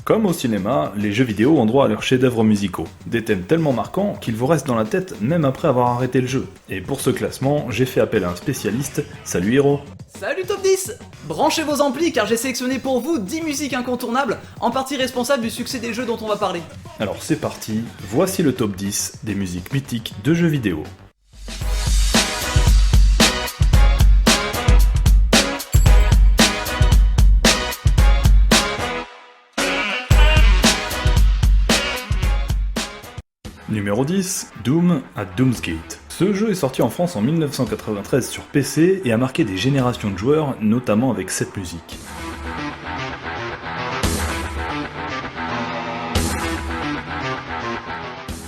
Comme au cinéma, les jeux vidéo ont droit à leurs chefs-d'œuvre musicaux. Des thèmes tellement marquants qu'ils vous restent dans la tête même après avoir arrêté le jeu. Et pour ce classement, j'ai fait appel à un spécialiste. Salut Hiro. Salut Top 10. Branchez vos amplis car j'ai sélectionné pour vous 10 musiques incontournables, en partie responsables du succès des jeux dont on va parler. Alors c'est parti, voici le top 10 des musiques mythiques de jeux vidéo. Numéro 10, Doom à Doomsgate. Ce jeu est sorti en France en 1993 sur PC et a marqué des générations de joueurs, notamment avec cette musique.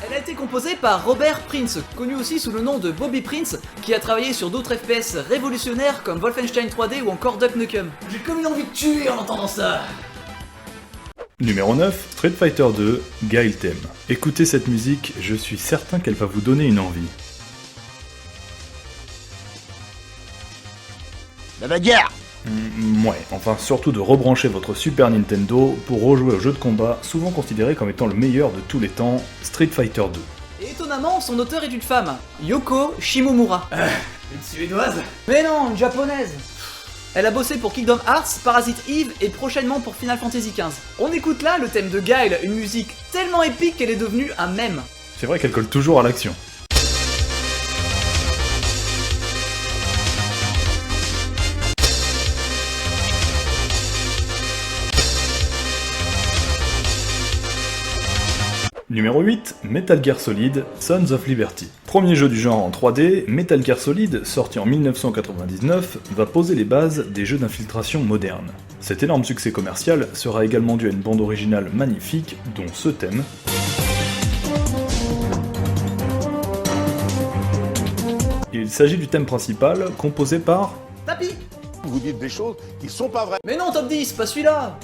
Elle a été composée par Robert Prince, connu aussi sous le nom de Bobby Prince, qui a travaillé sur d'autres FPS révolutionnaires comme Wolfenstein 3D ou encore Duck Nukem. J'ai comme une envie de tuer en entendant ça. Numéro 9, Street Fighter 2, Guile Theme. Écoutez cette musique, je suis certain qu'elle va vous donner une envie. La bagarre. Ouais, enfin surtout de rebrancher votre Super Nintendo pour rejouer au jeu de combat, souvent considéré comme étant le meilleur de tous les temps, Street Fighter 2. Et étonnamment, son auteur est une femme, Yoko Shimomura. Une suédoise? Mais non, une japonaise. Elle a bossé pour Kingdom Hearts, Parasite Eve et prochainement pour Final Fantasy XV. On écoute là le thème de Guile, une musique tellement épique qu'elle est devenue un mème. C'est vrai qu'elle colle toujours à l'action. Numéro 8, Metal Gear Solid, Sons of Liberty. Premier jeu du genre en 3D, Metal Gear Solid, sorti en 1999, va poser les bases des jeux d'infiltration modernes. Cet énorme succès commercial sera également dû à une bande originale magnifique, dont ce thème. Il s'agit du thème principal, composé par... Tapi. Vous dites des choses qui sont pas vraies. Mais non, Top 10, pas celui-là.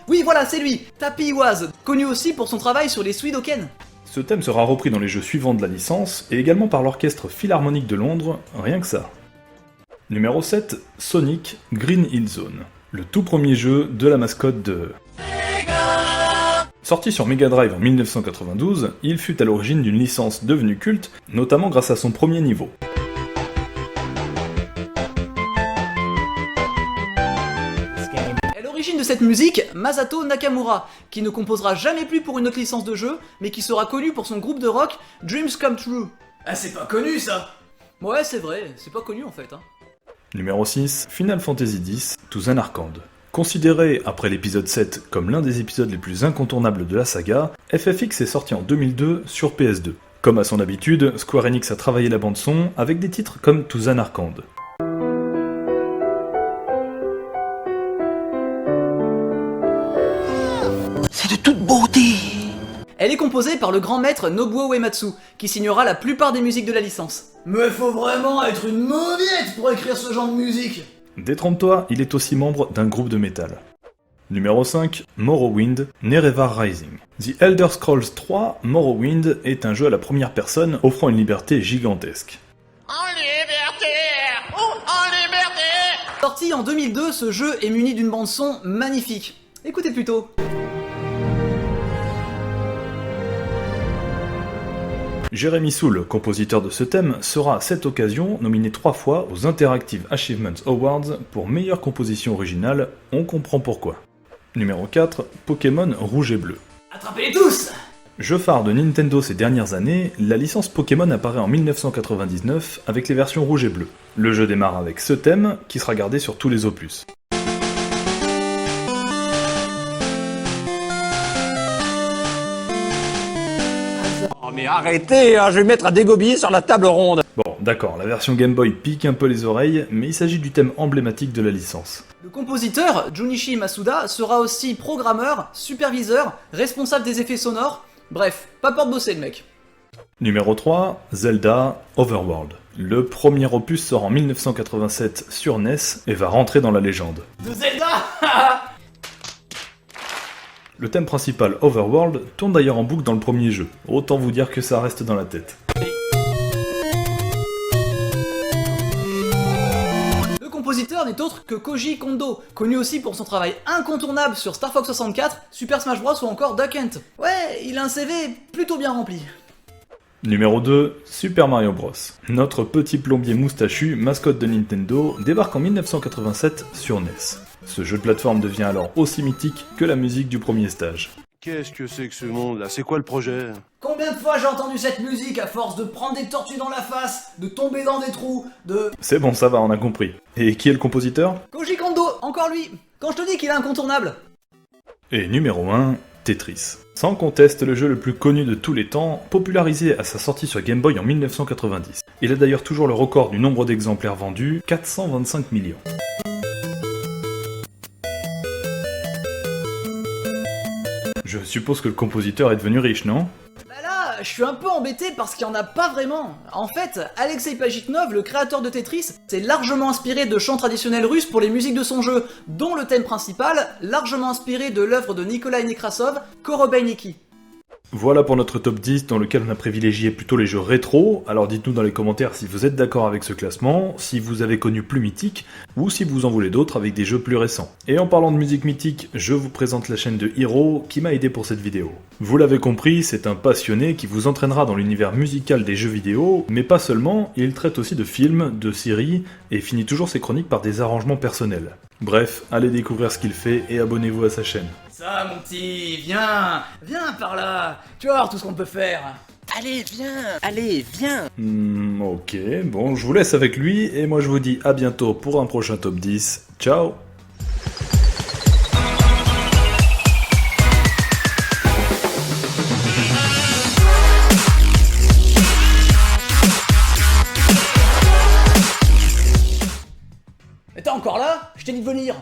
Oui, voilà, c'est lui, Tapi Iwase, connu aussi pour son travail sur les Suidoken. Ce thème sera repris dans les jeux suivants de la licence, et également par l'Orchestre Philharmonique de Londres, rien que ça. Numéro 7, Sonic Green Hill Zone. Le tout premier jeu de la mascotte de... Sorti sur Mega Drive en 1992, il fut à l'origine d'une licence devenue culte, notamment grâce à son premier niveau. De cette musique, Masato Nakamura, qui ne composera jamais plus pour une autre licence de jeu, mais qui sera connu pour son groupe de rock Dreams Come True. Ah, c'est pas connu ça. Ouais, c'est vrai, c'est pas connu en fait. Numéro 6, Final Fantasy X, To Zanarkand. Considéré après l'épisode 7 comme l'un des épisodes les plus incontournables de la saga, FFX est sorti en 2002 sur PS2. Comme à son habitude, Square Enix a travaillé la bande son avec des titres comme To Zanarkand. C'est de toute beauté. Elle est composée par le grand maître Nobuo Uematsu, qui signera la plupart des musiques de la licence. Mais faut vraiment être une mauviette pour écrire ce genre de musique. Détrompe-toi, il est aussi membre d'un groupe de métal. Numéro 5, Morrowind, Nerevar Rising. The Elder Scrolls 3, Morrowind est un jeu à la première personne offrant une liberté gigantesque. En liberté! Oh, en liberté! Sorti en 2002, ce jeu est muni d'une bande-son magnifique. Écoutez plutôt. Jeremy Soule, compositeur de ce thème, sera à cette occasion nominé 3 fois aux Interactive Achievements Awards pour meilleure composition originale, on comprend pourquoi. Numéro 4, Pokémon Rouge et Bleu. Attrapez-les tous! Jeu phare de Nintendo ces dernières années, la licence Pokémon apparaît en 1999 avec les versions Rouge et Bleu. Le jeu démarre avec ce thème, qui sera gardé sur tous les opus. Oh mais arrêtez, hein, je vais mettre un dégobillé sur la table ronde. Bon, d'accord, la version Game Boy pique un peu les oreilles, mais il s'agit du thème emblématique de la licence. Le compositeur, Junichi Masuda, sera aussi programmeur, superviseur, responsable des effets sonores, bref, pas peur de bosser le mec. Numéro 3, Zelda Overworld. Le premier opus sort en 1987 sur NES et va rentrer dans la légende. De Zelda. Le thème principal Overworld tourne d'ailleurs en boucle dans le premier jeu, autant vous dire que ça reste dans la tête. Le compositeur n'est autre que Koji Kondo, connu aussi pour son travail incontournable sur Star Fox 64, Super Smash Bros ou encore Duck Hunt. Ouais, il a un CV plutôt bien rempli. Numéro 2, Super Mario Bros. Notre petit plombier moustachu, mascotte de Nintendo, débarque en 1987 sur NES. Ce jeu de plateforme devient alors aussi mythique que la musique du premier stage. Qu'est-ce que c'est que ce monde là? C'est quoi le projet? Combien de fois j'ai entendu cette musique à force de prendre des tortues dans la face, de tomber dans des trous, de... C'est bon, ça va, on a compris. Et qui est le compositeur? Koji Kondo, encore lui. Quand je te dis qu'il est incontournable. Et numéro 1, Tetris. Sans conteste le jeu le plus connu de tous les temps, popularisé à sa sortie sur Game Boy en 1990. Il a d'ailleurs toujours le record du nombre d'exemplaires vendus, 425 millions. Je suppose que le compositeur est devenu riche, non? Bah là, je suis un peu embêté parce qu'il y en a pas vraiment. En fait, Alexei Pajitnov, le créateur de Tetris, s'est largement inspiré de chants traditionnels russes pour les musiques de son jeu, dont le thème principal, largement inspiré de l'œuvre de Nikolai Nekrasov, Korobeiniki. Voilà pour notre top 10 dans lequel on a privilégié plutôt les jeux rétro, alors dites-nous dans les commentaires si vous êtes d'accord avec ce classement, si vous avez connu plus mythique, ou si vous en voulez d'autres avec des jeux plus récents. Et en parlant de musique mythique, je vous présente la chaîne de Hiro qui m'a aidé pour cette vidéo. Vous l'avez compris, c'est un passionné qui vous entraînera dans l'univers musical des jeux vidéo, mais pas seulement, il traite aussi de films, de séries, et finit toujours ses chroniques par des arrangements personnels. Bref, allez découvrir ce qu'il fait et abonnez-vous à sa chaîne. Ça, mon petit, viens par là. Tu vas voir tout ce qu'on peut faire. Allez, viens. Ok, bon, je vous laisse avec lui, et moi je vous dis à bientôt pour un prochain top 10. Ciao! Mais t'es encore là? Je t'ai dit de venir.